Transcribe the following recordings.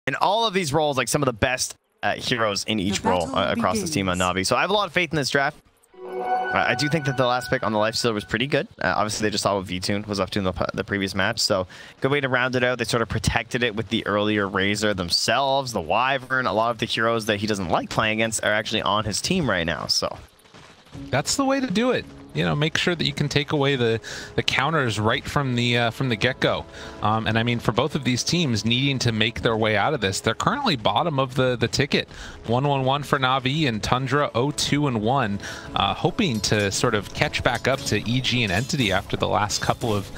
in all of these roles, like some of the best heroes in each role across this team on Navi. So I have a lot of faith in this draft. I do think that the last pick on the lifestealer was pretty good. Obviously, they just saw what V-Tune was up to in the previous match, so good way to round it out. They sort of protected it with the earlier Razor themselves, the Wyvern. A lot of the heroes that he doesn't like playing against are actually on his team right now, so. That's the way to do it. You know, make sure that you can take away the counters right from the get-go. And I mean, for both of these teams needing to make their way out of this, they're currently bottom of the ticket. 1-1-1 for Navi and Tundra 0-2-1, hoping to sort of catch back up to EG and Entity after the last couple of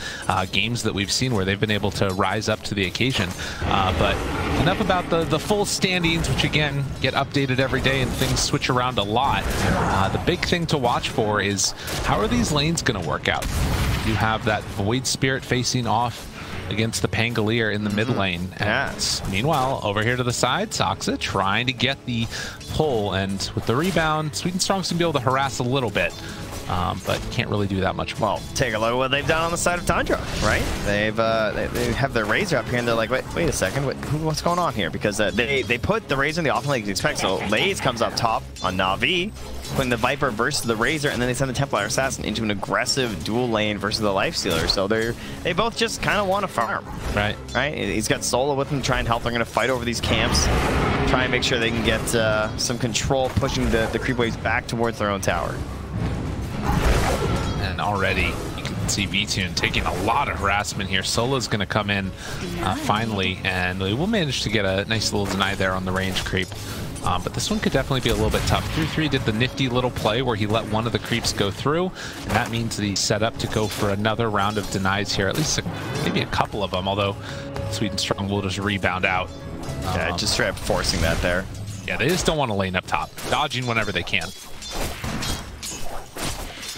games that we've seen where they've been able to rise up to the occasion. But enough about the full standings, which again get updated every day and things switch around a lot. The big thing to watch for is how are these lanes going to work out? You have that Void Spirit facing off against the Pangolier in the mid lane. And meanwhile, over here to the side, Soxa trying to get the pull, and with the rebound, Sweet and Strong's going to be able to harass a little bit. But can't really do that much more. Well, take a look at what they've done on the side of Tundra, right? They have their Razor up here, and they're like, wait a second, what's going on here? Because they put the Razor in the offlane like you expect. So Laze comes up top on Navi, putting the Viper versus the Razor, and then they send the Templar Assassin into an aggressive dual lane versus the Lifestealer. So they both just kind of want to farm. Right. He's got Solo with him to try and help. They're going to fight over these camps, try and make sure they can get some control, pushing the creep waves back towards their own tower. And already you can see V-Tune taking a lot of harassment here. Solo's going to come in finally, and we will manage to get a nice little deny there on the range creep. But this one could definitely be a little bit tough. 3-3 did the nifty little play where he let one of the creeps go through, and that means that he's set up to go for another round of denies here, at least maybe a couple of them, although Sweet and Strong will just rebound out. Yeah, just straight up forcing that there. Yeah, they just don't want to lane up top, dodging whenever they can.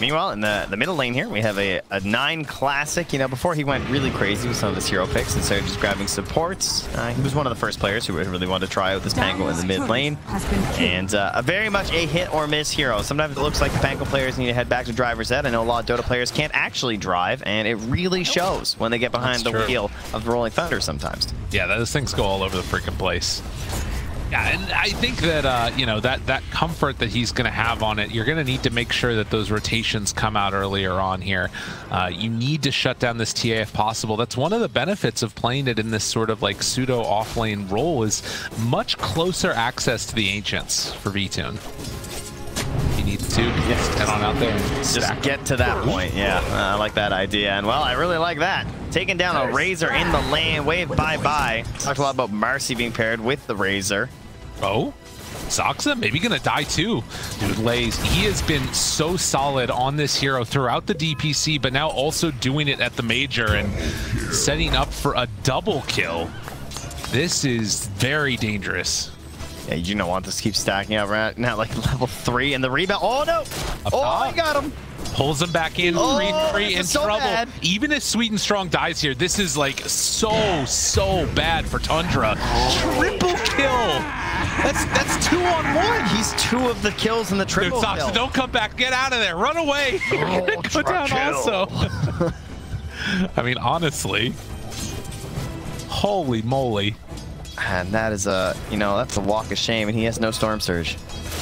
Meanwhile, in the middle lane here, we have a 9 classic. You know, before he went really crazy with some of his hero picks and started just grabbing supports, he was one of the first players who really wanted to try out this Pango in the mid lane. And a very much a hit or miss hero. Sometimes it looks like the Pango players need to head back to driver's ed. I know a lot of Dota players can't actually drive, and it really shows when they get behind the wheel of the Rolling Thunder sometimes. Yeah, those things go all over the freaking place. Yeah, and I think that, you know, that comfort that he's going to have on it, you're going to need to make sure that those rotations come out earlier on here. You need to shut down this TA if possible. That's one of the benefits of playing it in this sort of like pseudo off-lane role, is much closer access to the Ancients for V-Tune. You need to just head on out there and just get to that point. Yeah, I like that idea. And well, I really like that. Taking down a Razor in the lane. Wave bye-bye. Talked a lot about Marcy being paired with the Razor. Oh, Soxa maybe gonna die too. Dude, Laze, he has been so solid on this hero throughout the DPC, but now also doing it at the major and setting up for a double kill. This is very dangerous. Yeah, you don't want this to keep stacking up right now, like level 3, and the rebound. Oh no! Oh, he got him! Pulls him back in, 3-3 in trouble. Bad. Even if Sweet and Strong dies here, this is like so bad for Tundra. Triple kill! That's 2 on 1. He's 2 of the kills in the triple kill. Soxa, don't come back. Get out of there. Run away. You're gonna go down also. I mean, honestly. Holy moly. And that is you know, that's a walk of shame, and he has no Storm Surge.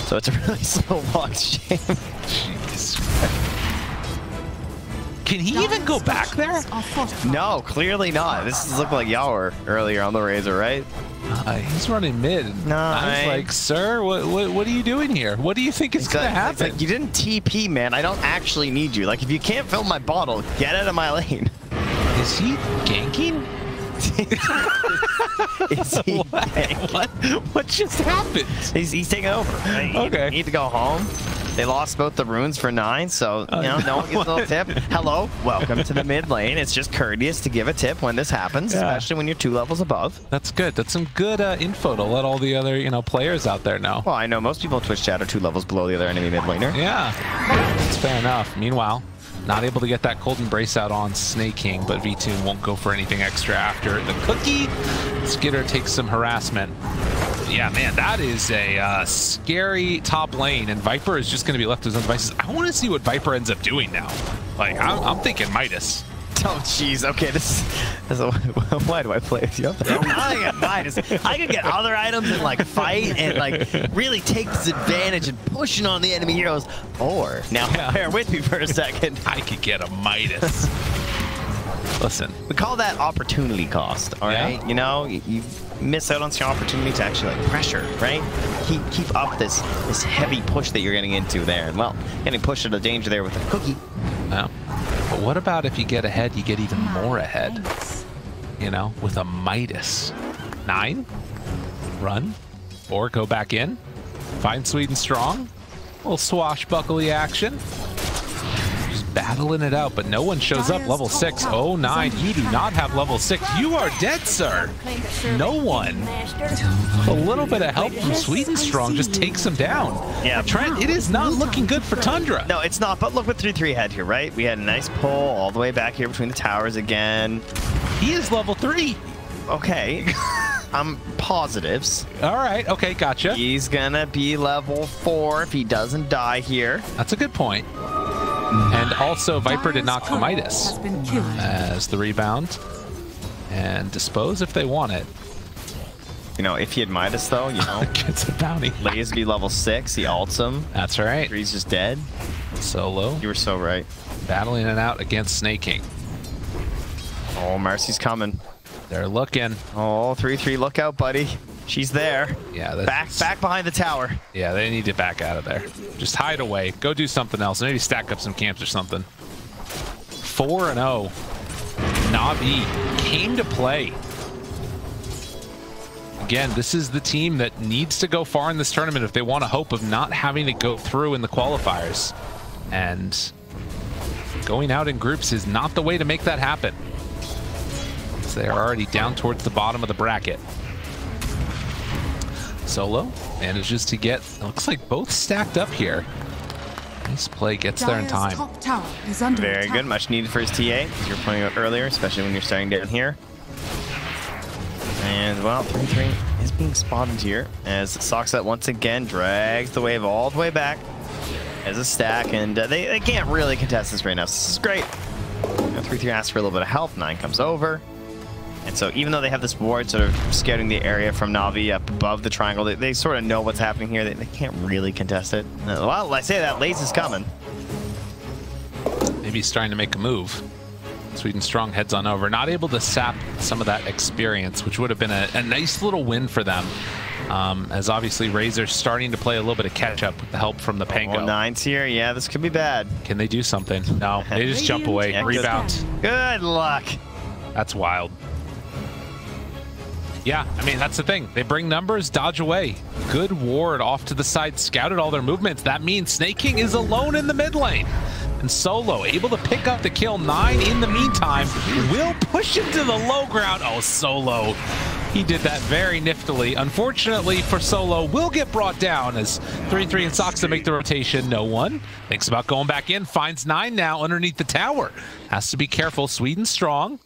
So it's a really slow walk of shame. Jeez. Can he even go back there? No, clearly not. This is looking like Yawer earlier on the Razor, right? He's running mid. No, I was like, sir, what are you doing here? What do you think is going to happen? Like, you didn't TP, man. I don't actually need you. Like, if you can't fill my bottle, get out of my lane. Is he ganking? Is he what just happened? He's taking over. Okay. You need to go home. They lost both the runes for 9, so you know, no one gets a little tip. Hello, welcome to the mid lane. It's just courteous to give a tip when this happens, especially when you're 2 levels above. That's good. That's some good info to let all the other players out there know. Well, I know most people in Twitch chat are 2 levels below the other enemy mid laner. Yeah, that's fair enough. Meanwhile, not able to get that cold embrace out on Snake King, but V-Tune won't go for anything extra after the cookie. Skitter takes some harassment. Yeah, man, that is a scary top lane, and Viper is just going to be left to his own devices. I want to see what Viper ends up doing now. Like, I'm thinking Midas. Oh, jeez. Okay, this is why do I play with you? I get Midas. I can get other items and like fight and like really take this advantage and pushing on the enemy heroes. Or now, bear with me for a second. I could get a Midas. Listen, we call that opportunity cost. All right, you know, you miss out on some opportunity to actually like pressure, right? Keep up this heavy push that you're getting into there. And well, getting pushed into danger there with a cookie. Yeah. But what about if you get ahead, you get even more ahead? You know, with a Midas. 9, run, or go back in, find Sweden strong, a little swashbuckly action. Just battling it out, but no one shows up. Level 6. Oh, 9, you do not have level 6. You are dead, sir. No one. A little bit of help from Sweden strong just takes him down. Yeah, Trent, it is not looking good for Tundra. No, it's not, but look what 3-3 had here, right? We had a nice pull all the way back here between the towers again. He is level 3. Okay. Positives. All right, okay, gotcha. He's gonna be level 4 if he doesn't die here. That's a good point. And also, Viper did not Midas as the rebound. And dispose if they want it. You know, if he had Midas, though, you know. Gets a bounty. Lays be level 6, he ults him. That's right. He's just dead. Solo. You were so right. Battling it out against Snake King. Oh, Marcy's coming. They're looking. Oh, 3-3, look out, buddy. She's there. Yeah, back behind the tower. Yeah, they need to back out of there. Just hide away. Go do something else. Maybe stack up some camps or something. 4-0. Navi came to play. Again, this is the team that needs to go far in this tournament if they want a hope of not having to go through in the qualifiers. And going out in groups is not the way to make that happen. They are already down towards the bottom of the bracket. Solo manages to get, it looks like both stacked up here. Nice play, gets there in time. Very good, much needed for his TA, as you were pointing out earlier, especially when you're starting down here. And well, 3-3 is being spotted here as Soxet once again drags the wave all the way back as a stack, and they can't really contest this right now. So this is great. 3-3 asks for a little bit of help, 9 comes over. And so even though they have this ward sort of scouting the area from Navi up above the triangle, they sort of know what's happening here. They can't really contest it. Well, I say that, Lace is coming. Maybe he's trying to make a move. Sweden Strong heads on over. Not able to sap some of that experience, which would have been a nice little win for them. As obviously Razor's starting to play a little bit of catch up with the help from the Pango. 9's here. Yeah, this could be bad. Can they do something? No, they just jump away. Yeah, rebound. Good luck. That's wild. Yeah, I mean, that's the thing. They bring numbers, dodge away. Good ward off to the side, scouted all their movements. That means Snake King is alone in the mid lane. And Solo, able to pick up the kill. 9 in the meantime, will push him to the low ground. Oh, Solo. He did that very niftily. Unfortunately for Solo, will get brought down as 3-3 and Soxa make the rotation. No one thinks about going back in. Finds 9 now underneath the tower. Has to be careful. Sweden Strong.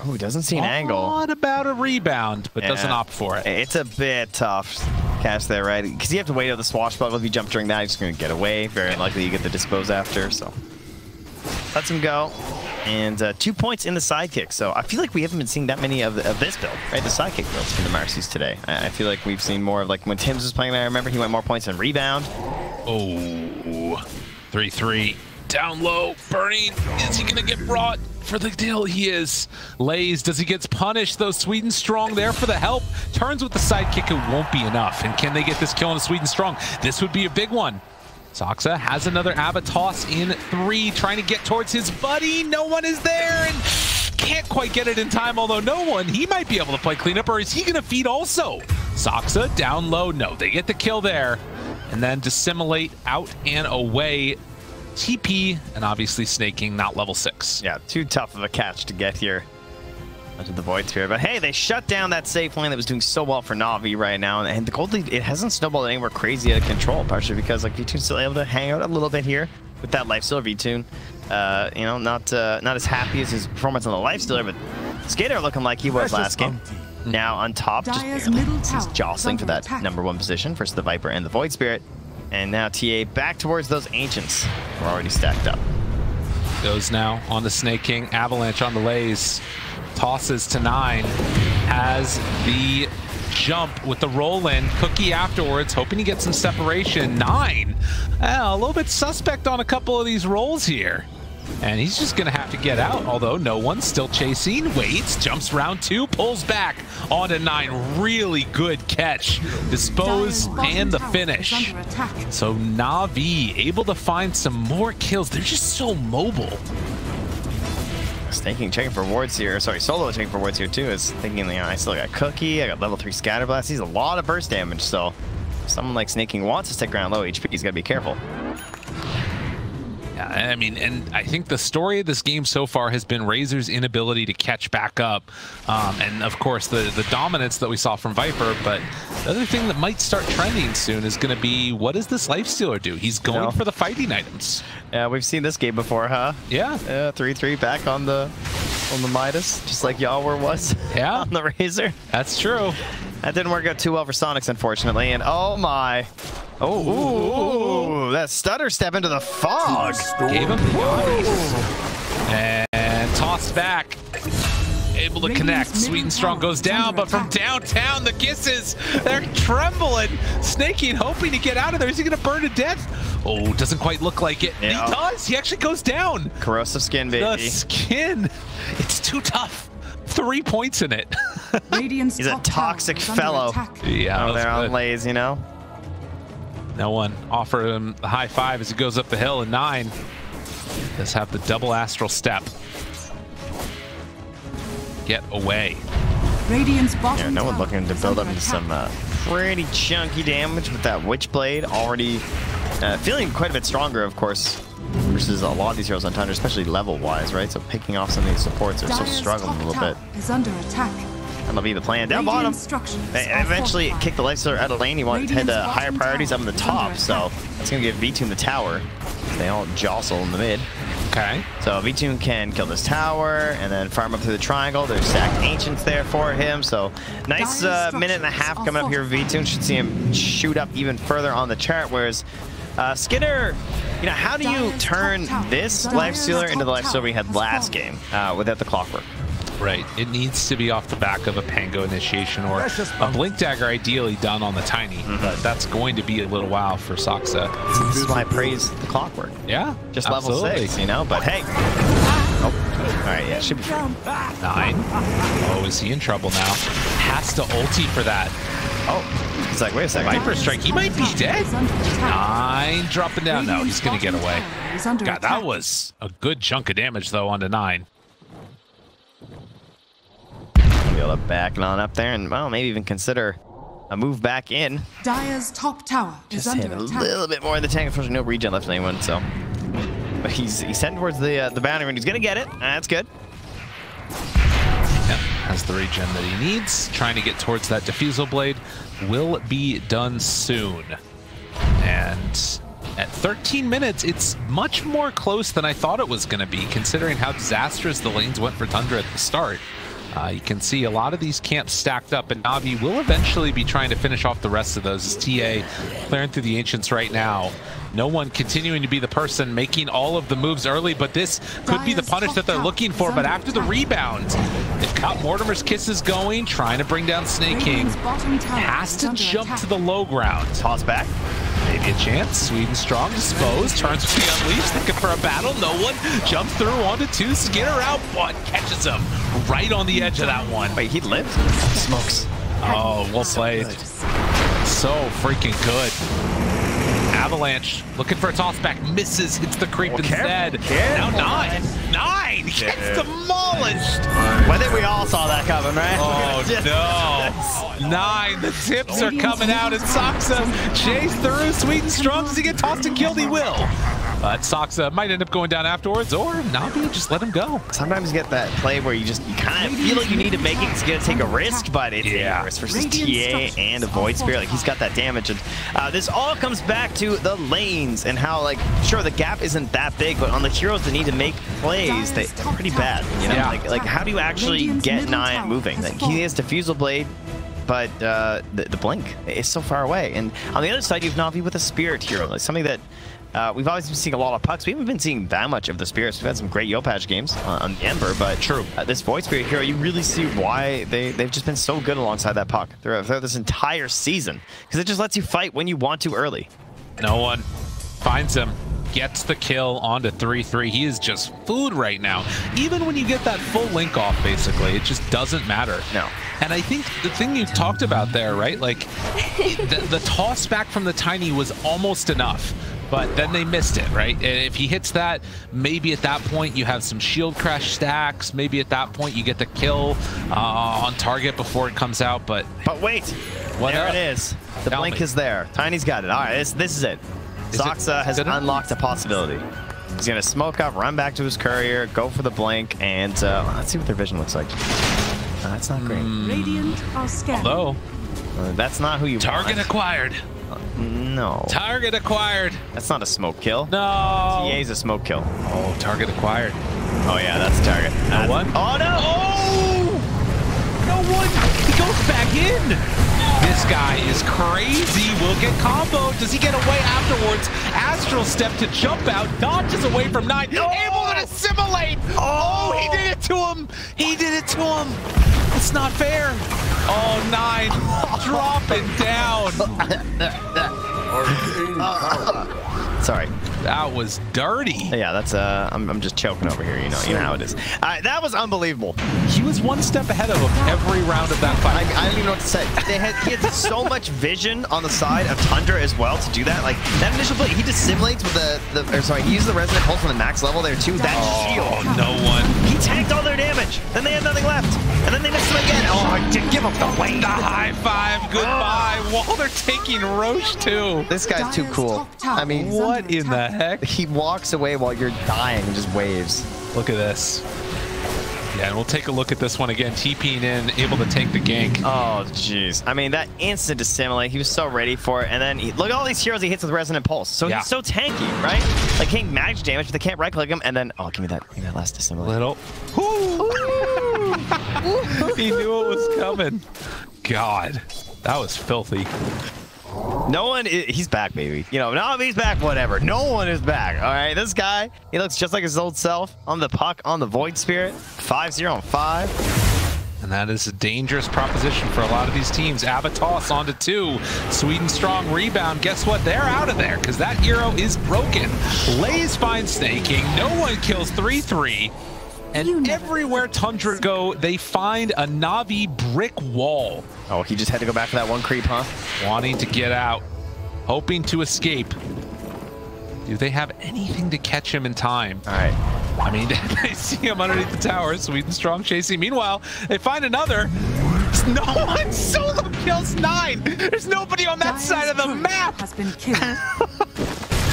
Oh, doesn't see an angle. What about a rebound, but doesn't opt for it. It's a bit tough catch there, right? Because you have to wait out the swashbuckle. If you jump during that, you're just going to get away. Very unlikely you get the dispose after, so lets him go. And 2 points in the sidekick. So I feel like we haven't been seeing that many of this build, right? The sidekick builds from the Marcy's today. I feel like we've seen more of like when Tim's was playing there. I remember he went more points in rebound. Oh, 3-3. Down low, burning. Is he going to get brought for the deal? He is. Lays, does he get punished though? Sweden Strong there for the help. Turns with the sidekick, it won't be enough. And can they get this kill on Sweden Strong? This would be a big one. Soxa has another Abba toss in 3, trying to get towards his buddy. No one is there and can't quite get it in time, although no one, he might be able to play cleanup, or is he going to feed also? Soxa down low, no, they get the kill there. And then dissimulate out and away. TP, and obviously Snake King not level 6. Yeah, too tough of a catch to get here onto the Void Sphere. But hey, they shut down that safe lane that was doing so well for Navi right now. And the gold lead, it hasn't snowballed anywhere crazy out of control, partially because like V2's still able to hang out a little bit here with that Lifestealer V2. You know, not as happy as his performance on the Lifestealer, but Skater looking like he was last game. Now on top, just barely. He's jostling for that #1 position versus the Viper and the Void Spirit. And now TA back towards those Ancients who are already stacked up. Goes now on the Snake King. Avalanche on the lays. Tosses to 9. Has the jump with the roll in. Cookie afterwards, hoping to get some separation. 9. A little bit suspect on a couple of these rolls here. And he's just going to have to get out, although no one's still chasing. Waits, jumps round 2, pulls back onto 9. Really good catch. Dispose and the finish. So Navi able to find some more kills. They're just so mobile. Snaking checking for wards here. Sorry, Solo checking for wards here too. Is thinking, you know, I still got Cookie. I got level 3 Scatter Blast. He's a lot of burst damage. So if someone like Snaking wants to stick around low HP, he's got to be careful. Yeah, I mean, and I think the story of this game so far has been Razor's inability to catch back up. And of course, the dominance that we saw from Viper. But the other thing that might start trending soon is going to be, what does this Lifestealer do? He's going for the fighting items. Yeah, we've seen this game before, huh? Yeah. 3-3 back on the Midas, just like Yawar was on the Razor. That's true. That didn't work out too well for Sonics, unfortunately. And oh my. Oh, that stutter step into the fog. Gave him the ice. And tossed back. Able to connect. Sweet and Strong goes down, but from downtown, the kisses, they're trembling. Snaking, hoping to get out of there. Is he going to burn to death? Oh, doesn't quite look like it. Yeah. He does. He actually goes down. Corrosive skin, baby. The skin. It's too tough. 3 points in it. He's a toxic fellow. Yeah, they're on lays, you know. No one offered him the high 5 as he goes up the hill, and 9 does have the double astral step. Get away. Yeah, no one looking to build up into some pretty chunky damage with that Witchblade. Already feeling quite a bit stronger, of course, versus a lot of these heroes on Tundra, especially level-wise, right? So picking off some of these supports are still struggling a little bit. That'll be the plan. Down bottom, they eventually kick the Lifestealer out of lane. You want to head to higher priorities up in the top, so that's going to give V2 the tower. They all jostle in the mid. Okay. So V2 can kill this tower and then farm up through the triangle. There's stacked Ancients there for him. So nice minute and a half coming up here with V2. Should see him shoot up even further on the chart. Whereas Skinner, you know, how do you turn this Lifestealer into the Lifestealer we had last game without the clockwork? Right. It needs to be off the back of a Pango initiation or a Blink Dagger, ideally done on the Tiny. But that's going to be a little while for Saksa. This is why I praise the clockwork. Yeah, just level 6, you know. But hey, all right, yeah, should be free. 9. Oh, is he in trouble now? Has to ulti for that. Oh, he's like, wait a second. Viper Strike, he might be dead. 9 dropping down. No, he's gonna get away. God, that was a good chunk of damage though onto 9. Be able to back on up there and, well, maybe even consider a move back in. Dire's top tower just hit a little bit more in the tank. Unfortunately, no regen left in anyone, so. But he's heading towards the boundary and he's gonna get it. That's good. Yep, has the regen that he needs. Trying to get towards that Diffusal Blade. Will be done soon. And at 13 minutes, it's much more close than I thought it was going to be, considering how disastrous the lanes went for Tundra at the start. You can see a lot of these camps stacked up, and Navi will eventually be trying to finish off the rest of those as TA clearing through the Ancients right now. No one continuing to be the person making all of the moves early, but this could be the punish that they're looking for. But after the rebound, they've got Mortimer's Kisses going, trying to bring down Snake King. Has to jump to the low ground. Toss back. Maybe a chance. Sweet and Strong disposed. Turns to the Unleashed, looking for a battle. No one. Jumps through onto 2. Skinner out, but catches him right on the edge of that one. Wait, he lived? Smokes. Oh, well played. So freaking good. Avalanche looking for a toss back, misses, hits the creep instead. Now 9 gets demolished. Well, I think we all saw that coming, right? Oh no. 9, the tips are coming out, and Saksa chase through. Sweet and Strong. Does he get tossed and killed? He will. But Saksa might end up going down afterwards, or Navi just let him go. Sometimes you get that play where you kind of feel like you need to make it, it's going to take a risk, but it's dangerous versus TA and a Void Spirit. Like, he's got that damage. And this all comes back to the lanes and how, like, sure, the gap isn't that big, but on the heroes that need to make plays, they're pretty bad. You know, like how do you actually get 9 moving? Like, he has Diffusal Blade, but the blink is so far away. And on the other side, you have Navi with a Spirit hero, like something that we've always been seeing a lot of pucks. We haven't been seeing that much of the Spirits. We've had some great Yopaj games on the Ember, but this Void Spirit hero, you really see why they've just been so good alongside that puck throughout this entire season, because it just lets you fight when you want to early. No one finds him. Gets the kill onto 3-3. He is just food right now. Even when you get that full link off, basically, it just doesn't matter. No. And I think the thing you talked about there, right? Like, the toss back from the Tiny was almost enough, but then they missed it, right? And if he hits that, maybe at that point you have some shield crash stacks. Maybe at that point you get the kill on target before it comes out, but wait. There it is. The blink is there. Tiny's got it. All right, this is it. Soxa has unlocked a possibility. He's going to smoke up, run back to his courier, go for the blink, and let's see what their vision looks like. That's not great. Radiant are scanning. Although, that's not who you target want. acquired. No. Target acquired. That's not a smoke kill. No. TA's a smoke kill. Oh, target acquired. Oh, yeah, that's a target. No one? Oh, no. Oh! No one. He goes back in. This guy is crazy. Will get comboed. Does he get away afterwards? Astral step to jump out. Dodges away from 9. No! Able to assimilate. Oh, he did it to him. He did it to him. It's not fair. Oh, 9 dropping down. Sorry. That was dirty. Yeah, that's I'm just choking over here. You know how it is. That was unbelievable. He was one step ahead of him every round of that fight. I don't even know what to say. He had so much vision on the side of Tundra as well to do that. Like that initial play, he dissimulates with he used the resonant pulse on the max level there too. That shield. No one. He tanked all their damage. Then they had nothing left, and then they missed him again. Oh, I did give up the weight. The high five. Goodbye. While they're taking Roche too. This guy's too cool. I mean, what in the heck? He walks away while you're dying and just waves. Look at this. Yeah, and we'll take a look at this one again. TPing in, able to take the gank. Oh, jeez. I mean, that instant assimilate, he was so ready for it. And then, look at all these heroes he hits with Resonant Pulse. So he's so tanky, right? Like, hitting magic damage, but they can't right-click him. And then, oh, give me that last assimilate. Little. He knew it was coming. God, that was filthy. No one he's back, baby. You know, now he's back, whatever. No one is back, all right? This guy, he looks just like his old self on the puck, on the Void Spirit. 5-0 on 5. And that is a dangerous proposition for a lot of these teams. Abatos onto 2. Sweden strong rebound. Guess what? They're out of there because that hero is broken. Lays finds snaking. No one kills 3-3. And everywhere Tundra go, they find a Navi brick wall. Oh, he just had to go back for that one creep, huh? Wanting to get out, hoping to escape. Do they have anything to catch him in time? All right. I mean, they see him underneath the tower. Sweden strong chasing. Meanwhile, they find another. No one solo kills 9. There's nobody on that side of the map. Has been killed.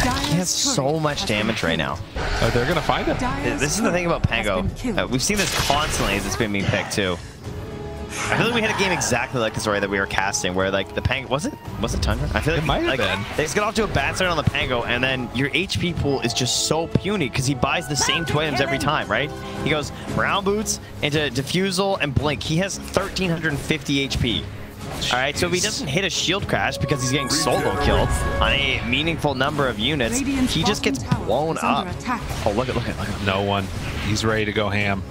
He has so much damage right now. Oh, they're gonna find him. This is the thing about Pango. We've seen this constantly as it's been being picked too. I feel like we had a game exactly like this already that we were casting, where like the Pango was it Tundra? I feel like it might have been. They just get off to a bad start on the Pango, and then your HP pool is just so puny because he buys the same 2 items every time, right? He goes Brown Boots into Diffusal and Blink. He has 1,350 HP. All right, so if he doesn't hit a shield crash because he's getting solo killed on a meaningful number of units, he just gets blown up. Oh, look at. No one. He's ready to go ham.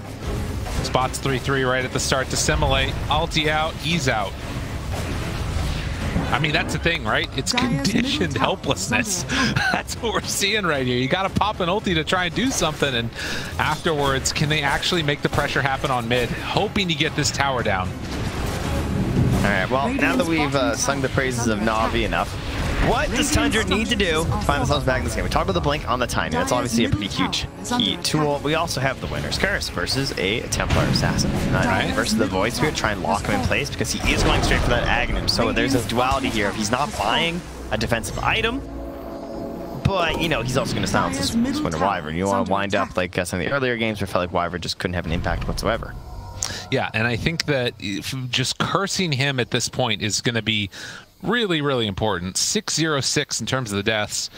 Spots 3-3 right at the start to simulate. Ulti out, he's out. I mean, that's the thing, right? It's conditioned helplessness. That's what we're seeing right here. You got to pop an ulti to try and do something, and afterwards, can they actually make the pressure happen on mid? Hoping to get this tower down. All right, well, now that we've sung the praises of Navi enough, what does Tundra need to do to find themselves back in this game? We talked about the blink on the Tiny. That's obviously a pretty huge key tool. We also have the Winner's Curse versus a Templar Assassin. Versus the Void Spirit, try and lock him in place because he is going straight for that Aghanim. So there's a duality here. If he's not buying a defensive item, but, you know, he's also going to silence this Winter Wyvern. You want to wind up like some of the earlier games where it felt like Wyvern just couldn't have an impact whatsoever. Yeah, and I think that just cursing him at this point is going to be really, really important. 606 in terms of the deaths.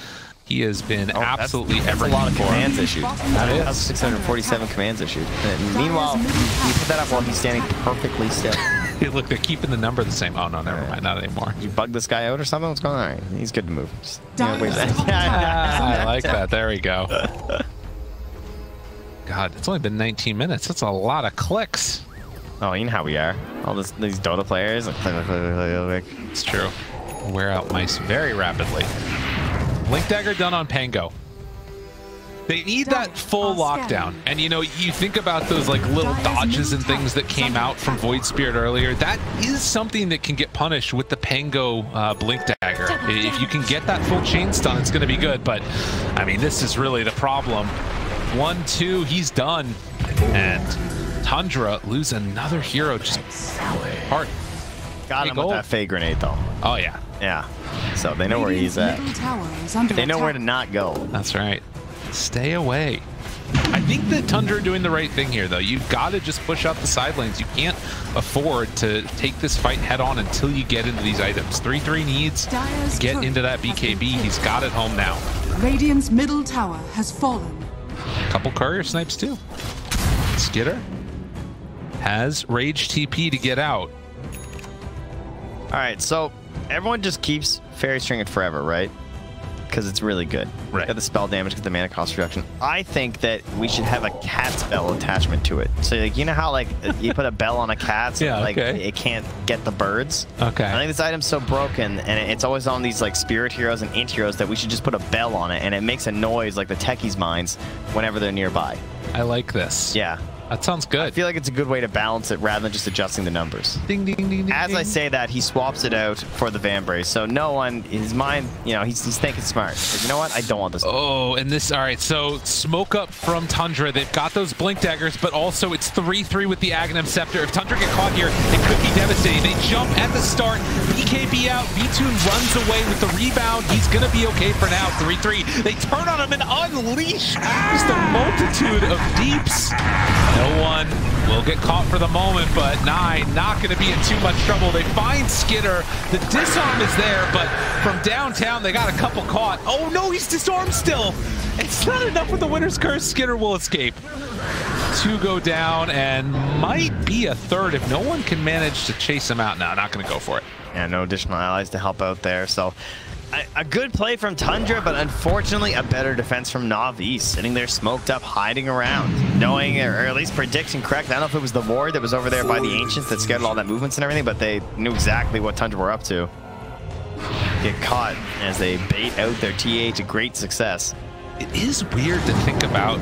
He has been absolutely everything. That's a lot of commands issued. That is 647 commands issued. And meanwhile, you put that up while he's standing perfectly still. Look, they're keeping the number the same. Oh, no, never mind. Not anymore. You bug this guy out or something? What's going on? All right, he's good to move. Just, wait I like that. There we go. God, it's only been 19 minutes. That's a lot of clicks. Oh, you know how we are. All these Dota players. It's true. Wear out mice very rapidly. Link Dagger done on Pango. They need that full lockdown. And you know, you think about those like little dodges and things that came out from Void Spirit earlier. That is something that can get punished with the Pango Blink Dagger. If you can get that full chain stun, it's going to be good. But I mean, this is really the problem. 1-2, he's done. And Tundra lose another hero. Just hard. Got him with that fake grenade though. Oh yeah. Yeah. So they know where he's at. They know where to not go. That's right. Stay away. I think that Tundra are doing the right thing here, though. You've got to just push out the side lanes. You can't afford to take this fight head on until you get into these items. 3-3 needs to get into that BKB. He's got it home now. Radiant's middle tower has fallen. A couple courier snipes, too. Skitter has Rage TP to get out. All right, so everyone just keeps Fairy Stringing forever, right? Because it's really good. Right. Got the spell damage, got the mana cost reduction. I think that we should have a cat spell attachment to it. So like, you know how like you put a bell on a cat, so yeah, like okay. it can't get the birds. Okay. I think this item's so broken, and it's always on these like spirit heroes and int heroes that we should just put a bell on it, and it makes a noise like the techies' minds whenever they're nearby. I like this. Yeah. That sounds good. I feel like it's a good way to balance it rather than just adjusting the numbers. Ding, ding, ding, ding. As ding. I say that, he swaps it out for the Vambrace. So no one, his mind, you know, he's thinking smart. Like, you know what? I don't want this. Oh, and this, all right, so smoke up from Tundra. They've got those Blink Daggers, but also it's 3-3 with the Aghanim Scepter. If Tundra get caught here, it could be devastating. They jump at the start. BKB out. V-Tune runs away with the rebound. He's going to be okay for now. 3-3. They turn on him and unleash just a multitude of deeps. No one will get caught for the moment, but Nine not going to be in too much trouble. They find Skitter. The disarm is there, but from downtown, they got a couple caught. Oh no, he's disarmed still. It's not enough with the Winter's Curse. Skitter will escape. 2 go down, and might be a third if no one can manage to chase him out. No, not going to go for it. Yeah, no additional allies to help out there, so a good play from Tundra, but unfortunately a better defense from Navi, sitting there smoked up, hiding around, knowing, or at least predicting correct. I don't know if it was the ward that was over there by the Ancients that scheduled all that movements and everything, but they knew exactly what Tundra were up to. Get caught as they bait out their TA to great success. It is weird to think about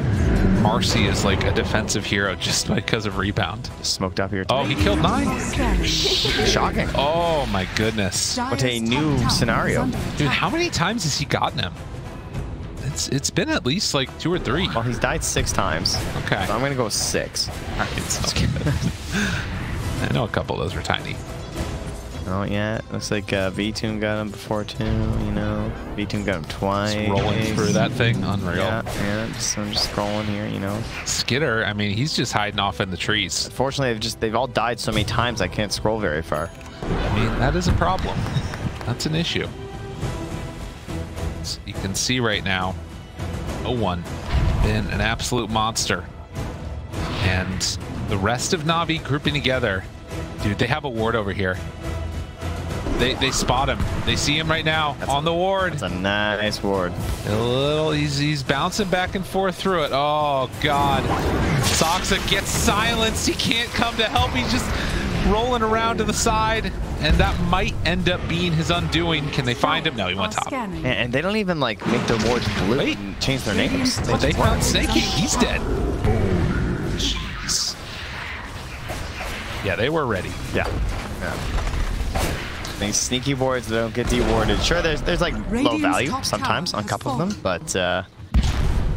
Marcy as like a defensive hero just because of rebound. Just smoked up here. Oh, he killed 9. Shocking. Oh my goodness. What a new scenario. Dude, how many times has he gotten him? It's been at least like 2 or 3. Well, he's died 6 times. Okay. So I'm gonna go with 6. All right, sounds good. I know a couple of those were tiny. Oh yeah, looks like V-Tune got him before too, you know. V-Tune got him twice. Just rolling through that thing, unreal. Yeah, I'm just scrolling here, you know. Skitter, I mean, he's just hiding off in the trees. Unfortunately, they've all died so many times I can't scroll very far. I mean, that is a problem. That's an issue. So you can see right now, no one been an absolute monster. And the rest of Navi grouping together. Dude, they have a ward over here. They spot him. They see him right now on the ward. That's a nice ward. A little, he's bouncing back and forth through it. Oh God. Soxa gets silenced. He can't come to help. He's just rolling around to the side, and that might end up being his undoing. Can they find him? No, he went top. And they don't even like make their wards blue and change their names. They found Snakey. He's dead. Jeez. Yeah, they were ready. Yeah. These sneaky wards that don't get de-warded. Sure, there's like low value sometimes on a couple of them, but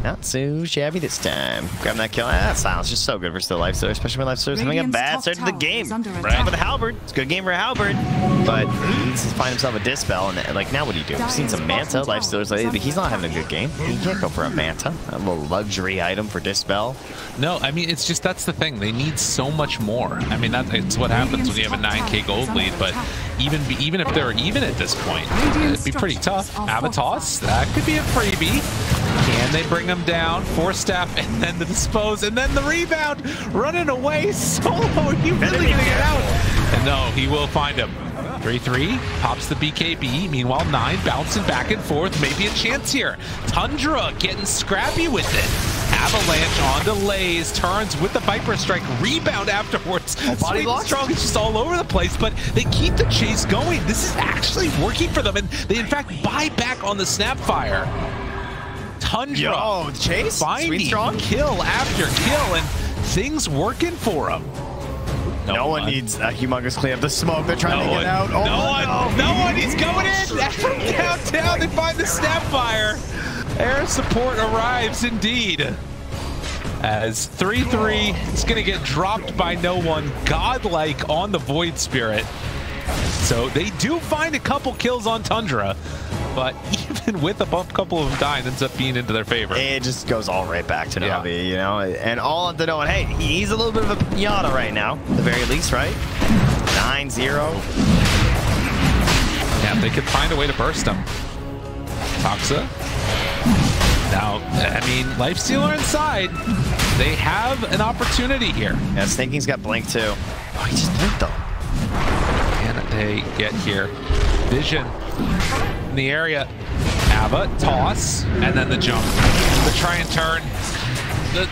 not so shabby this time. Grabbing that kill. That silence just so good versus the Lifestealer, especially when Lifestealer's having a bad start to the game. Right with the Halberd. It's a good game for Halberd, but he needs to find himself a Dispel, and like now what do you do? We've seen some Manta. Lifestealer's like, but he's not having a good game. He can't go for a Manta, a little luxury item for Dispel. No, I mean, it's just, that's the thing. They need so much more. I mean, it's what happens when you have a 9k gold lead, but even if they're even at this point, it'd be pretty tough. Avatos, that could be a freebie. Can they bring him down? 4-step, and then the dispose, and then the rebound. Running away solo. Are you really going to get out? And no, he will find him. 3-3, pops the BKB. Meanwhile, 9 bouncing back and forth. Maybe a chance here. Tundra getting scrappy with it. Avalanche on delays, turns with the Viper Strike, rebound afterwards. Body block strong is just all over the place, but they keep the chase going. This is actually working for them, and they in fact buy back on the Snapfire. Tundra chase finding strong kill after kill, and things working for them. No one needs a humongous cleanup. The smoke, they're trying to get out. Oh, no one. He's going in from downtown. They find the Snapfire. Air support arrives indeed. As 3-3 is going to get dropped by no one. Godlike on the Void Spirit. So they do find a couple kills on Tundra, but even with a couple of them dying, ends up being into their favor. It just goes all right back to Navi, you know, and all up to no one. Hey, he's a little bit of a pinata right now, at the very least, right? 9-0. Yeah, they could find a way to burst him. Toxa. Now, I mean, Lifestealer inside. They have an opportunity here. Yeah, Snanking's got blink too. Oh, he just blinked though. Can they get here? Vision in the area. Ava, toss, and then the jump. The try and turn. The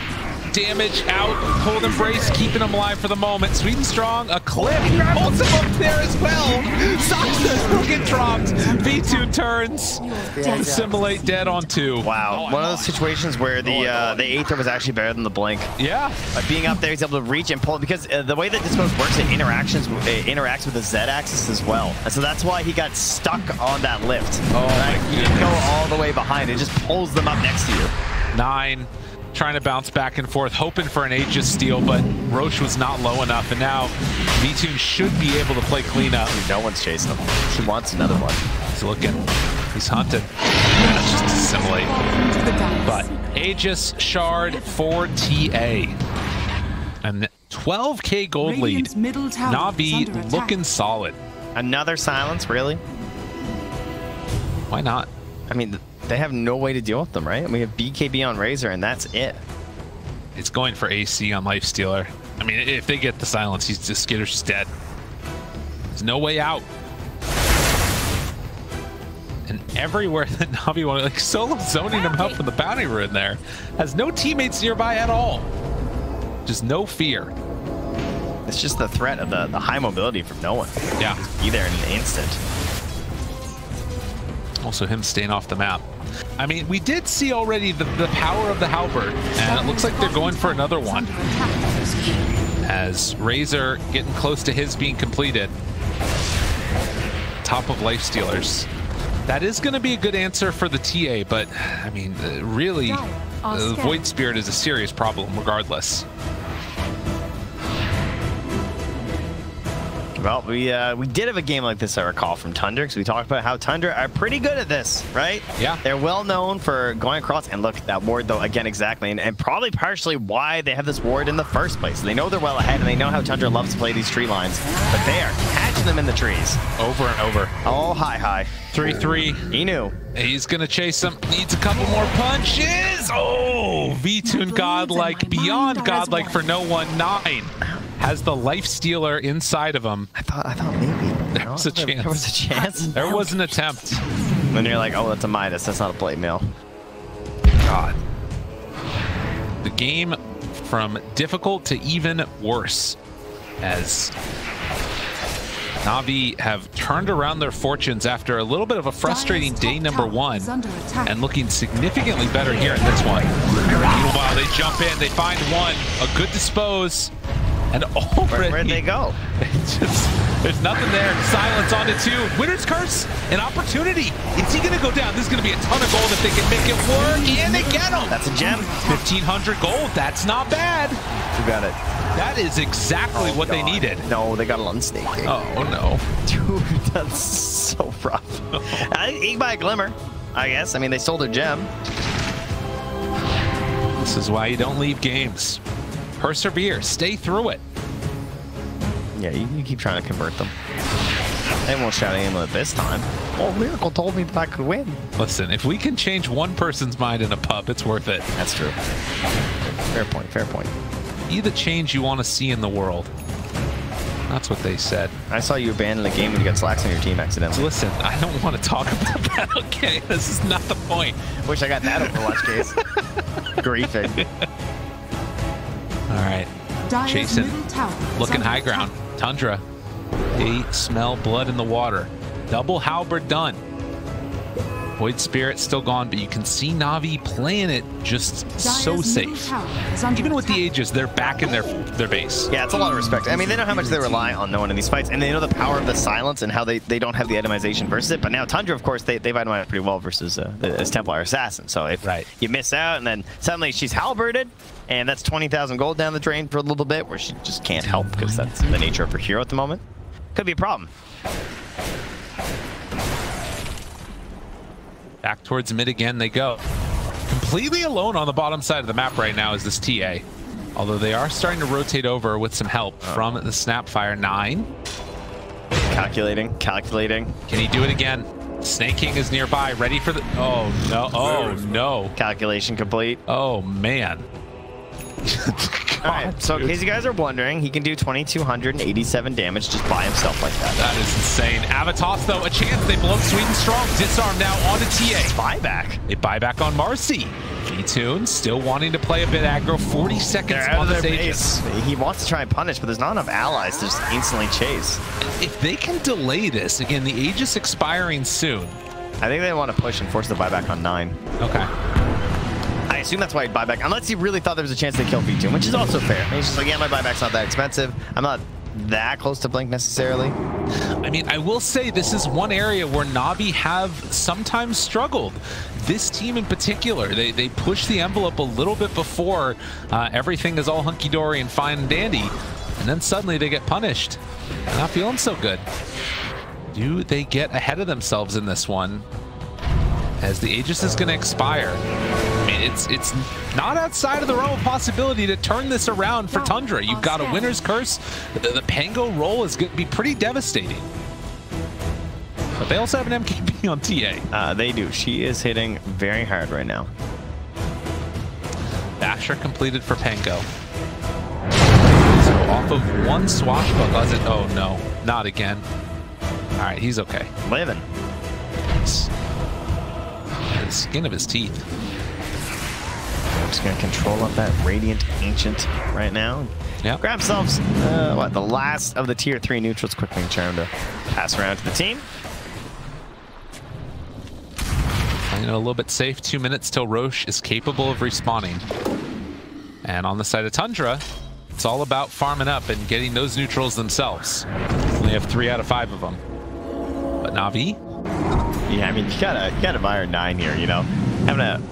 damage out. Cold Embrace, keeping him alive for the moment. Sweet and strong, a clip. Holds him up there as well. Saksa will get dropped. V2 turns. Assimilate dead on 2. Wow. One of those situations where the Aether was actually better than the blink. Yeah. By being up there, he's able to reach and pull, because the way that Dispose works, it interacts with the Z axis as well. And so that's why he got stuck on that lift. Oh, right? He didn't go all the way behind. It just pulls them up next to you. 9. Trying to bounce back and forth, hoping for an Aegis steal, but Roche was not low enough, and now V2 should be able to play cleanup. No one's chasing him. He wants another one. He's looking. He's hunting. That's just assimilate. But Aegis Shard for TA. And 12k gold lead. Navi looking solid. Another silence, really? Why not? I mean, they have no way to deal with them, right? We have BKB on Razor, and that's it. It's going for AC on Lifestealer. I mean, if they get the silence, he's just Skitter's just dead. There's no way out. And everywhere that Navi wanted, like solo zoning him out from the bounty rune there, has no teammates nearby at all. Just no fear. It's just the threat of the high mobility from no one. Yeah. Just be there in an instant. Also him staying off the map. I mean, we did see already the power of the Halberd, and it looks like they're going for another one. As Razor getting close to his being completed. Top of Lifestealers. That is going to be a good answer for the TA, but I mean, really, the Void Spirit is a serious problem regardless. Well, we did have a game like this, I recall, from Tundra, because we talked about how Tundra are pretty good at this, right? Yeah. They're well known for going across, and look, that ward, though, again, exactly, and probably partially why they have this ward in the first place. They know they're well ahead, and they know how Tundra loves to play these tree lines, but they are catching them in the trees. Over and over. Oh, hi. 3-3. He knew. He's going to chase him. Needs a couple more punches. Oh, V2 godlike, beyond godlike for no one. 9. Has the Lifestealer inside of him. I thought maybe. There was a chance. There was a chance. There was an attempt. When you're like, oh, that's a Midas. That's not a plate mail. God. The game from difficult to even worse, as Navi have turned around their fortunes after a little bit of a frustrating day number 1 and looking significantly better here in this one. Meanwhile, they jump in, they find one, a good dispose, and already... Where'd they go? There's nothing there. Silence on to 2. Winner's Curse, an opportunity. Is he going to go down? This is going to be a ton of gold if they can make it work, and they get him. That's a gem. 1,500 gold. That's not bad. You got it. That is exactly what they needed. No, they got it on Snaking. Oh, no. Dude, that's so rough. Ink by a glimmer, I guess. I mean, they stole their gem. This is why you don't leave games. Persevere. Stay through it. Yeah, you keep trying to convert them. They won't shout aimlet this time. Oh, Miracle told me that I could win. Listen, if we can change one person's mind in a pub, it's worth it. That's true. Fair point, fair point. Be the change you want to see in the world. That's what they said. I saw you abandon the game when you got slacks on your team accidentally. Listen, I don't want to talk about that, okay? This is not the point. Wish I got that Overwatch case. Griefing. All right. Dire's Jason, middle tower is looking under high ground. attack. Tundra. They smell blood in the water. Double halberd done. Void Spirit still gone, but you can see Navi playing it just so Dire's middle safe. tower is under Even with the attack. Aegis, they're back in their base. Yeah, it's a lot of respect. I mean, they know how much they rely on no one in these fights, and they know the power of the silence and how they don't have the itemization versus it. But now Tundra, of course, they've itemized pretty well versus as Templar Assassin. So if you miss out, and then suddenly she's halberded, and that's 20,000 gold down the drain for a little bit, where she just can't help because that's the nature of her hero at the moment. Could be a problem. Back towards mid again they go. Completely alone on the bottom side of the map right now is this TA. Although they are starting to rotate over with some help from the Snapfire. 9. Calculating. Can he do it again? Snake King is nearby, ready for the... Oh, no. Oh, no. Calculation complete. Oh, man. All right, so in case you guys are wondering, he can do 2,287 damage just by himself like that. That is insane. Avatos, though, a chance. They blow Sweden strong. Disarm now onto TA. Buyback. They buy back on Marcy. V-Tune still wanting to play a bit aggro. 40 seconds on the Aegis. He wants to try and punish, but there's not enough allies to just instantly chase. If they can delay this, again, the Aegis expiring soon. I think they want to push and force the buyback on 9. Okay. I assume that's why he'd buy back, unless he really thought there was a chance they kill V2, which is also fair. He's just like, yeah, my buyback's not that expensive. I'm not that close to Blink necessarily. I mean, I will say this is one area where Navi have sometimes struggled. This team in particular, they push the envelope a little bit before everything is all hunky-dory and fine and dandy, and then suddenly they get punished. They're not feeling so good. Do they get ahead of themselves in this one? As the Aegis is going to expire. I mean, it's not outside of the realm of possibility to turn this around for Tundra. You've got a winner's curse. The Pango roll is going to be pretty devastating. But they also have an MKB on TA. They do. She is hitting very hard right now. Basher completed for Pango. So off of one swashbuckle. Oh no, not again. All right, he's okay. Living. The skin of his teeth. I'm just going to control up that Radiant Ancient right now. Yep. Grab themselves, the last of the tier 3 neutrals. Quickly charm to pass around to the team. Playing it a little bit safe. 2 minutes till Roche is capable of respawning. And on the side of Tundra, it's all about farming up and getting those neutrals themselves. Only have 3 out of 5 of them. But Navi? Yeah, I mean, you gotta buy 9 here, you know? Having an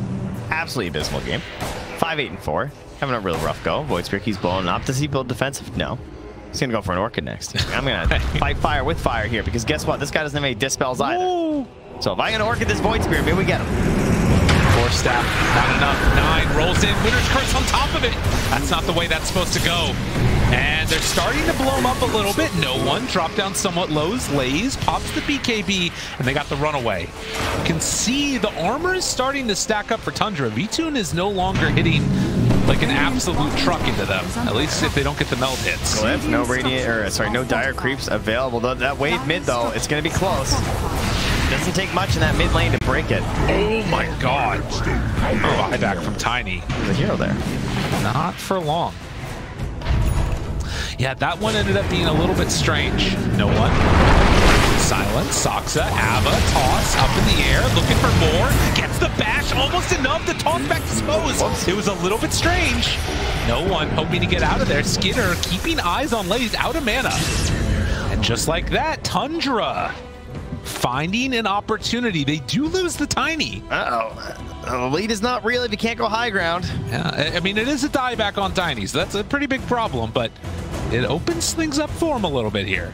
absolutely abysmal game. 5-8-4. Having a real rough go. Void Spirit keeps blowing up. Does he build defensive? No. He's gonna go for an Orchid next. I'm gonna fight fire with fire here, because guess what? This guy doesn't have any dispels either. Ooh. So if I can Orchid this Void Spirit, maybe we get him. 4 staff, not enough. 9 rolls in. Winner's Curse on top of it. That's not the way that's supposed to go. And they're starting to blow him up a little bit. No one. Drop down somewhat lows. Lays. Pops the BKB. And they got the runaway. You can see the armor is starting to stack up for Tundra. V-Tune is no longer hitting like an absolute truck into them. At least if they don't get the melt hits. Glyph, no radiant, or sorry, no dire creeps available. That wave mid though, it's gonna be close. Doesn't take much in that mid lane to break it. Oh my god. Buyback from Tiny. There's a hero there. Not for long. Yeah, that one ended up being a little bit strange. No one. Silence, Soxa, Ava, toss, up in the air, looking for more. Gets the bash, almost enough to toss back to Spose. Whoops. It was a little bit strange. No one hoping to get out of there. Skinner keeping eyes on Lays, out of mana. And just like that, Tundra finding an opportunity. They do lose the Tiny. The lead is not real if you can't go high ground. Yeah, I mean, it is a dieback on Tiny, so that's a pretty big problem, but it opens things up for him a little bit here.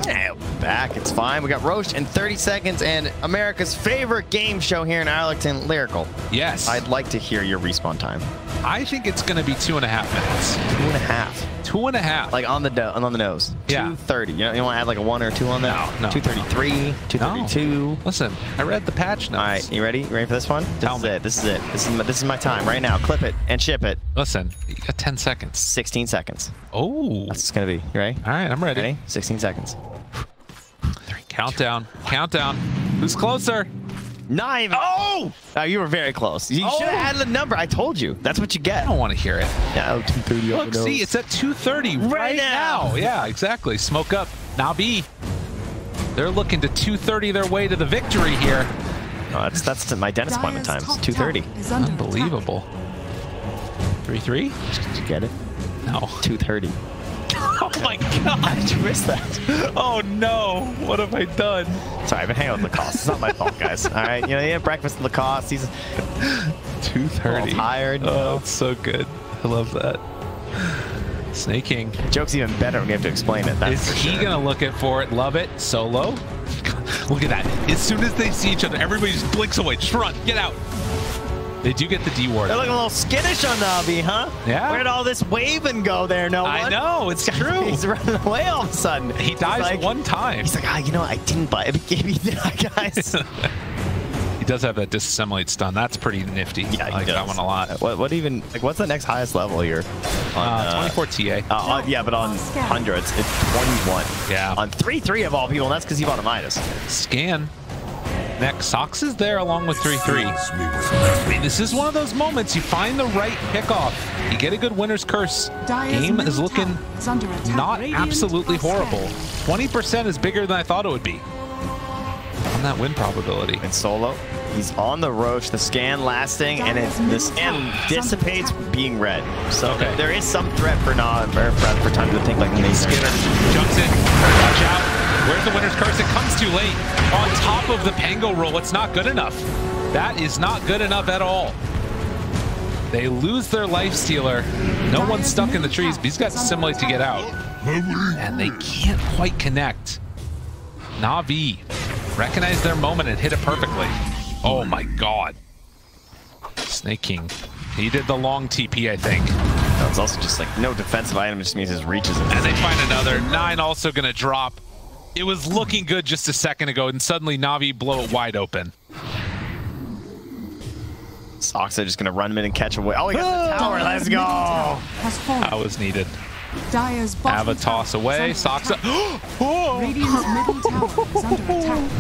Yeah, back. It's fine. We got Roche in 30 seconds and America's favorite game show here in Arlington, Lyrical. Yes. I'd like to hear your respawn time. I think it's going to be 2.5 minutes. 2.5. 2.5. Like on the nose. Yeah. 2:30. You want to add like a 1 or 2 on that? No. 2:33. 2:32. No. Listen, I read the patch notes. All right, you ready? You ready for this one? Tell me. This is it. This is my time right now. Clip it and ship it. Listen, you got 10 seconds. 16 seconds. Oh. That's what it's gonna be. You ready? All right, I'm ready. Ready? 16 seconds. 3, countdown. Countdown. Who's closer? Not even. Oh! You were very close. You should have added a number. I told you. That's what you get. I don't want to hear it. Yeah, 2:30. Look, see, it's at 2:30 right now. Yeah, exactly. Smoke up. Navi. They're looking to 2:30 their way to the victory here. Oh, that's my dentist appointment time. It's 2:30. Unbelievable. 3-3? Did you get it? No. 2:30. Oh my god! How did you miss that? Oh no! What have I done? Sorry, I've been hanging out with Lacoste. It's not my fault, guys. All right, you know, you have breakfast with Lacoste. He's 2:30. Tired. Oh, it's so good. I love that. Snaking. Joke's even better when you have to explain it. That's Is he gonna look it for it? Love it. Solo. Look at that. As soon as they see each other, everybody just blinks away. Just run. Get out. They do get the D ward. They're looking a little skittish on Navi, huh? Yeah. Where'd all this waving go there, no one? I know, it's true. He's running away all of a sudden. He dies like, one time. He's like, you know, I didn't buy it. Give me that, guys. He does have that disassemblate stun. That's pretty nifty. Yeah, I like that one a lot. What even, like, what's the next highest level here? On, 24 TA. Yeah, but on hundreds, it's 21. Yeah. On 3-3 of all people, and that's because he bought a Midas. Scan. Next, Sox is there along with 3-3. I mean, this is one of those moments you find the right pickoff. You get a good winner's curse. Game is looking not absolutely horrible. 20% is bigger than I thought it would be on that win probability. And Solo, he's on the Roche, the scan lasting, and the scan dissipates being red. So there is some threat for time to think like Skinner jumps in. Watch out. Where's the winner's curse? It comes too late. On top of the Pango roll, it's not good enough. That is not good enough at all. They lose their life stealer. No one's stuck in the trees, but he's got Simulate to get out. And they can't quite connect. Navi recognized their moment and hit it perfectly. Oh my god. Snake King. He did the long TP, I think. No, it's also just like no defensive item, it just means his reach is in. And they find another. 9 also gonna drop. It was looking good just a second ago, and suddenly Navi blow it wide open. Sox are just gonna run him in and catch away. Oh, he got the tower. Let's go. That was needed. Have a toss away. Sox up. Radiant's middle tower is under attack.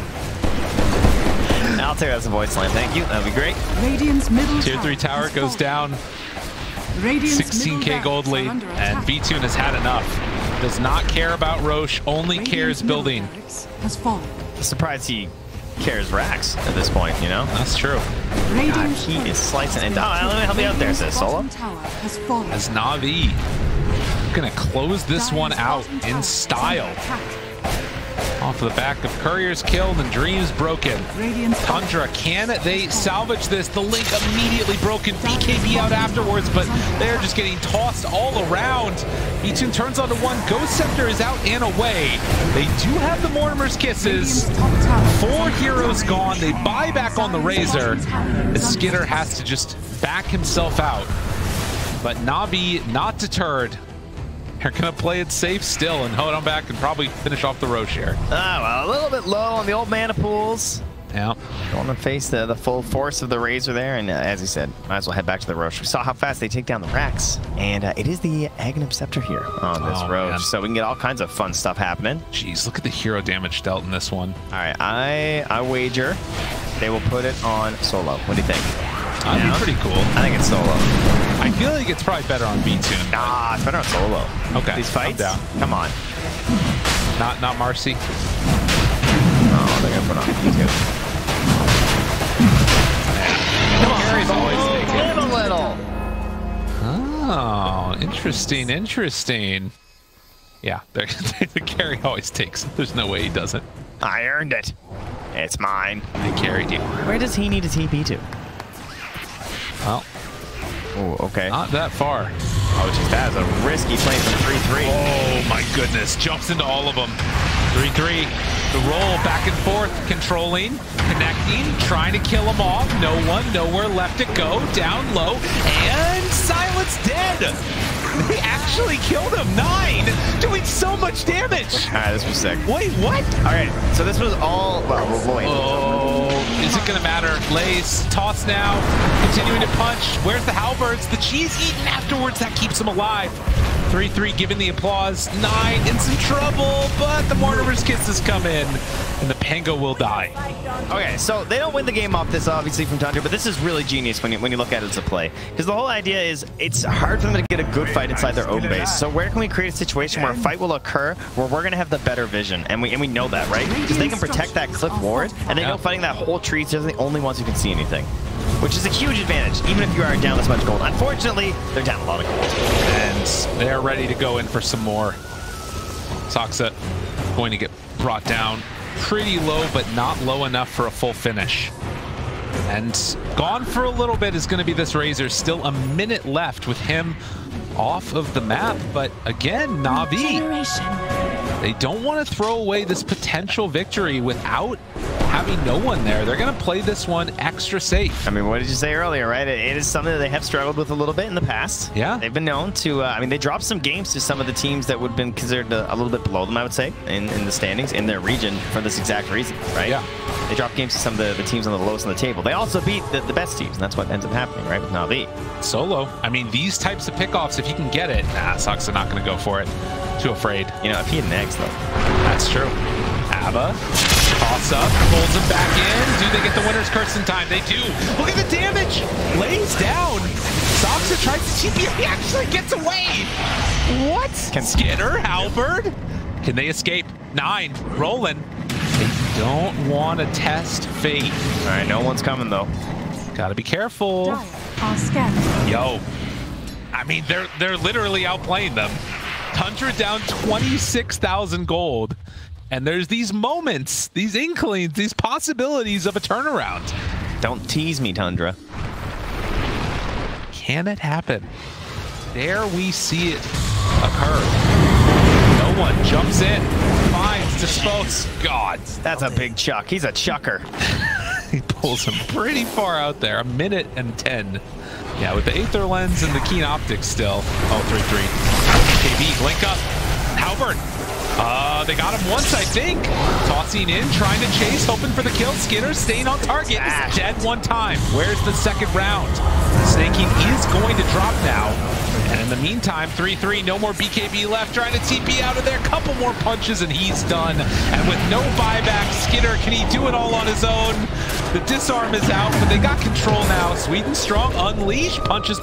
I'll take that as a voice line. Thank you. That'd be great. Radiant's middle Tier 3 tower goes down. 16k gold lead, and B-Tune has had enough. Does not care about Roche, only cares building. I'm surprised he cares Rax at this point, you know? That's true. God, he is slicing it. Oh, let me help you out there, says Solo. As Navi gonna close this one out in style. Off the back of Couriers killed and Dreams broken. Tundra, can they salvage this? The link immediately broken. BKB out afterwards, but they're just getting tossed all around. B-Tune turns onto one. Ghost Scepter is out and away. They do have the Mortimer's Kisses. 4 heroes gone. They buy back on the Razor. The Skidder has to just back himself out. But Navi not deterred. They're going to play it safe still and hold on back and probably finish off the Roche here. Well, a little bit low on the old mana pools. Yeah. Going to face the full force of the Razor there, and as he said, might as well head back to the Roche. We saw how fast they take down the Rax, and it is the Aghanim Scepter here on this Roche, man. So we can get all kinds of fun stuff happening. Jeez, look at the hero damage dealt in this one. All right, I wager they will put it on Solo. What do you think? That'd be pretty cool. I think it's Solo. I feel like it's probably better on B-Tune. Nah, it's better on Solo. Okay. These fights? Down. Come on. Not Marcy. Oh, they're gonna put on. He's good. Come on. Carry's always Live a little. Oh, interesting, interesting. Yeah, the carry always takes. There's no way he doesn't. I earned it. It's mine. They carried you. Where does he need a TP to? Well, okay. Not that far. Oh, geez, that is a risky play from 3-3. Oh my goodness! Jumps into all of them. 3-3. The roll back and forth, controlling, connecting, trying to kill them off. No one, nowhere left to go. Down low, and Silence dead. They actually killed him. 9, doing so much damage. All right, this was sick. Wait, what? All right, so this was all. Well, boy. Oh, is it gonna matter? Lays, toss now, continuing to punch. Where's the halberds? The cheese eaten afterwards, that keeps him alive. 3-3 giving the applause. 9 in some trouble, but the Mortimer's Kisses come in, and the Pango will die. Okay, so they don't win the game off this, obviously, from Tundra, but this is really genius when you look at it as a play. Because the whole idea is it's hard for them to get a good fight inside their own base. So where can we create a situation where a fight will occur where we're going to have the better vision? And we know that, right? Because they can protect that cliff ward, and they know fighting that whole tree, so they're the only ones who can see anything. Which is a huge advantage, even if you are down this much gold. Unfortunately, they're down a lot of gold. And they're ready to go in for some more. Saksa going to get brought down pretty low, but not low enough for a full finish. And gone for a little bit is going to be this Razor. Still a minute left with him off of the map. But again, Navi, they don't want to throw away this potential victory without having no one there. They're going to play this one extra safe. I mean, what did you say earlier, right? It is something that they have struggled with a little bit in the past. Yeah. They've been known to, I mean, they dropped some games to some of the teams that would have been considered a little bit below them, I would say, in the standings, in their region for this exact reason, right? Yeah. They dropped games to some of the teams on the lowest on the table. They also beat the best teams, and that's what ends up happening, right, with Navi. Solo. I mean, these types of pickoffs, if you can get it, Sox are not going to go for it. Too afraid. You know, if he had eggs, though. That's true. Abba, toss up, pulls him back in. Do they get the winner's curse in time? They do. Look at the damage. Lays down. Soxa tries to TP. He actually gets away. What? Skinner, Halberd. Can they escape? 9, rolling. They don't want to test fate. All right, no one's coming, though. Gotta be careful. Yo. I mean, they're literally outplaying them. Tundra down 26,000 gold. And there's these moments, these inklings, these possibilities of a turnaround. Don't tease me, Tundra. Can it happen? There we see it occur. No one jumps in, finds, disposes. God. That's a big chuck. He's a chucker. He pulls him pretty far out there. 1:10. Yeah, with the Aether Lens and the Keen Optics still. Oh, 3-3. KB, link up. Halberd. They got him once, I think. Tossing in, trying to chase, hoping for the kill. Skinner staying on target. Dead one time. Where's the second round? Snaking is going to drop now. And in the meantime, 3-3, no more BKB left. Trying to TP out of there. Couple more punches and he's done. And with no buyback, Skinner, can he do it all on his own? The disarm is out, but they got control now. Sweden strong, unleash, punches.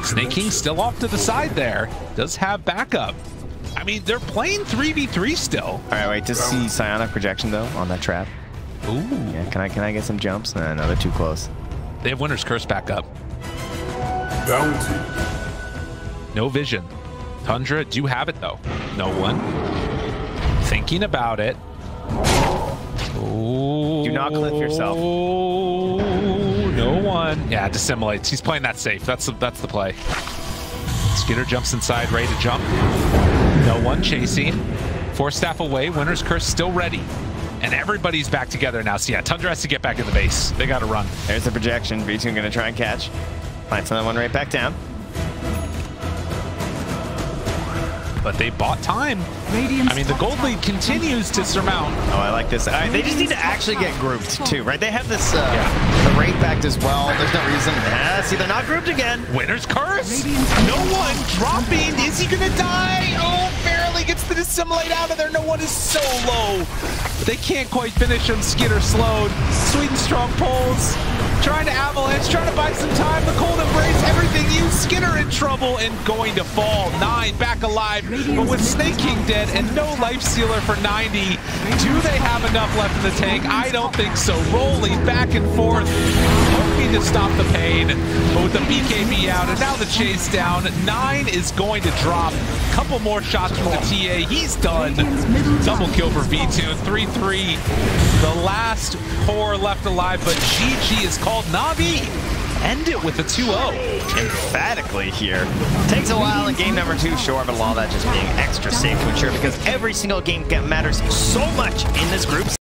Snake King still off to the side there. Does have backup. I mean, they're playing 3v3 still. All right, wait to see psionic projection though on that trap. Ooh. Yeah, can I get some jumps? No, they're too close. They have Winter's Curse back up. Bounty. No vision. Tundra do have it though. No one. Thinking about it. Ooh. Do not cliff yourself. No one. Yeah, dissimulates. He's playing that safe. That's the play. Skinner jumps inside, ready to jump. No one chasing. Force staff away. Winter's Curse still ready. And everybody's back together now. So yeah, Tundra has to get back in the base. They got to run. There's the projection. V2 going to try and catch. Plants another one right back down. But they bought time. I mean, the gold lead continues to surmount. Oh, I like this. They just need to actually get grouped too, right? They have this the rate backed as well. There's no reason. See, they're not grouped again. Winter's Curse. No one dropping. Is he gonna die? Oh, barely gets the dissimulate out of there. No one is so low. They can't quite finish him. Skinner slowed. Sweden strong pulls. Trying to avalanche, trying to buy some time. The cold embrace, everything used. Skinner in trouble and going to fall. 9 back alive, but with Snake King dead and no life sealer for 90, do they have enough left in the tank? I don't think so. Rolling back and forth, hoping to stop the pain, but with the BKB out and now the chase down, 9 is going to drop. Couple more shots from the TA. He's done. Double kill for V2. 3-3. The last 4 left alive, but GG is called. Navi end it with a 2-0. Emphatically here. Takes a while in game number 2, sure, but a lot of that just being extra safe to ensure because every single game matters so much in this group.